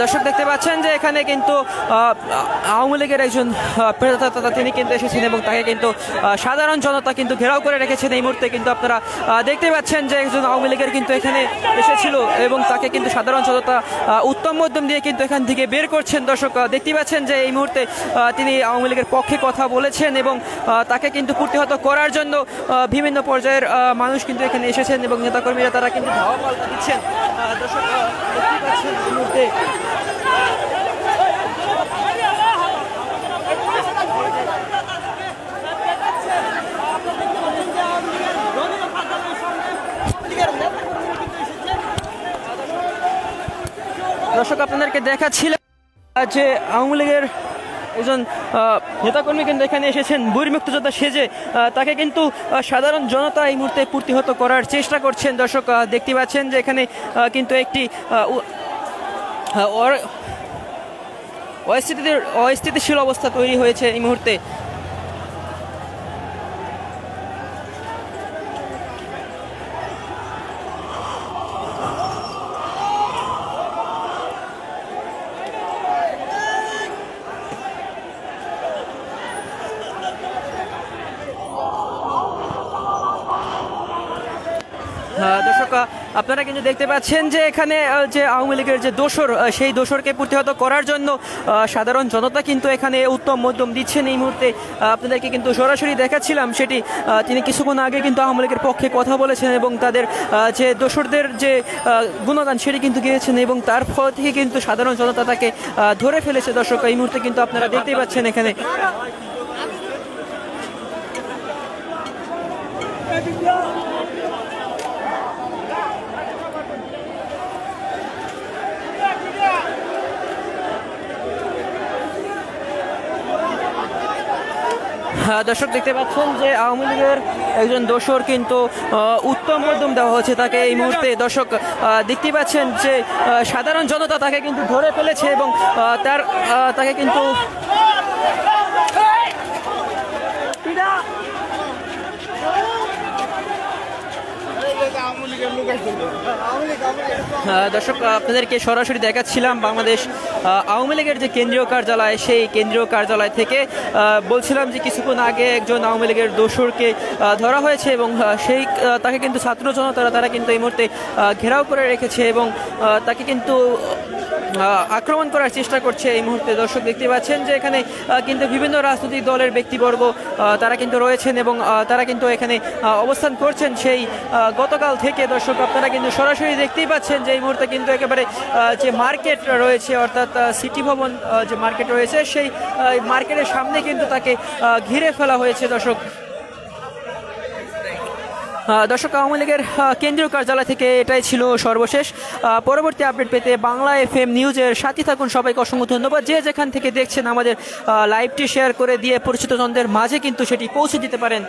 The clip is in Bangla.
দর্শক দেখতে পাচ্ছেন যে এখানে কিন্তু আওয়ামী লীগের একজন প্রেতা তিনি কিন্তু এসেছেন এবং তাকে কিন্তু সাধারণ জনতা কিন্তু ঘেরাও করে রেখেছেন। এই মুহূর্তে কিন্তু আপনারা দেখতে পাচ্ছেন যে একজন আওয়ামী লীগের কিন্তু এখানে এসেছিল এবং তাকে কিন্তু সাধারণ জনতা উত্তম মধ্যম দিয়ে কিন্তু এখান থেকে বের করছেন। দর্শক দেখতে পাচ্ছেন যে এই মুহূর্তে তিনি আওয়ামী লীগের পক্ষে কথা বলেছেন এবং তাকে কিন্তু প্রতিহত করার জন্য বিভিন্ন পর্যায়ের মানুষ কিন্তু এখানে এসেছেন এবং নেতাকর্মীরা তারা কিন্তু ধাওয়া পাল্টা দিচ্ছেন। দর্শক দেখতে পাচ্ছেন এই মুহূর্তে দর্শক আপনাদেরকে দেখাচ্ছিলাম যে আওয়ামী লীগের একজন নেতাকর্মী কিন্তু এখানে এসেছেন বীর মুক্তিযোদ্ধা সেজে, তাকে কিন্তু সাধারণ জনতা এই মুহূর্তে প্রতিহত করার চেষ্টা করছেন। দর্শক দেখতে পাচ্ছেন যে এখানে কিন্তু একটি অস্থিতিশীল অবস্থা তৈরি হয়েছে এই মুহূর্তে। দর্শক আপনারা কিন্তু দেখতে পাচ্ছেন যে এখানে যে আওয়ামী লীগের যে দোসর সেই দোসরকে প্রতিহত করার জন্য সাধারণ জনতা কিন্তু এখানে উত্তম মধ্যম দিচ্ছেন। এই মুহূর্তে আপনাদেরকে কিন্তু সরাসরি দেখাচ্ছিলাম সেটি তিনি কিছুক্ষণ আগে কিন্তু আওয়ামী লীগের পক্ষে কথা বলেছেন এবং তাদের যে দোসরদের যে গুণগান সেটি কিন্তু গিয়েছেন এবং তার ফল থেকে কিন্তু সাধারণ জনতা তাকে ধরে ফেলেছে। দর্শক এই মুহূর্তে কিন্তু আপনারা দেখতেই পাচ্ছেন এখানে দর্শক দেখতে পাচ্ছেন যে আওয়ামী লীগের একজন দোসর কিন্তু উত্তম মধ্যম দেওয়া হচ্ছে তাকে এই মুহূর্তে। দর্শক দেখতে পাচ্ছেন যে সাধারণ জনতা তাকে কিন্তু ধরে ফেলেছে এবং তাকে কিন্তু দর্শক আপনাদেরকে সরাসরি দেখাচ্ছিলাম বাংলাদেশ আওয়ামী লীগের যে কেন্দ্রীয় কার্যালয় সেই কেন্দ্রীয় কার্যালয় থেকে বলছিলাম যে কিছুক্ষণ আগে একজন আওয়ামী লীগের দোসরকে ধরা হয়েছে এবং তাকে কিন্তু ছাত্র জনতা তারা কিন্তু এই মুহূর্তে ঘেরাও করে রেখেছে এবং তাকে কিন্তু আক্রমণ করার চেষ্টা করছে এই মুহূর্তে। দর্শক দেখতে পাচ্ছেন যে এখানে কিন্তু বিভিন্ন রাজনৈতিক দলের ব্যক্তিবর্গ তারা কিন্তু রয়েছেন এবং তারা কিন্তু এখানে অবস্থান করছেন সেই গতকাল থেকে। দর্শক আপনারা কিন্তু সরাসরি দেখতেই পাচ্ছেন যে এই মুহূর্তে কিন্তু একেবারে যে মার্কেট রয়েছে অর্থাৎ সিটি ভবন যে মার্কেট রয়েছে সেই মার্কেটের সামনে কিন্তু তাকে ঘিরে ফেলা হয়েছে। দর্শক আওয়ামী লীগের কেন্দ্রীয় কার্যালয় থেকে এটাই ছিল সর্বশেষ। পরবর্তী আপডেট পেতে বাংলা FM নিউজের সাথে থাকুন। সবাইকে অসংখ্য ধন্যবাদ। যে যেখান থেকে দেখছেন আমাদের লাইভটি শেয়ার করে দিয়ে পরিচিত জনদের মাঝে কিন্তু সেটি পৌঁছে দিতে পারেন।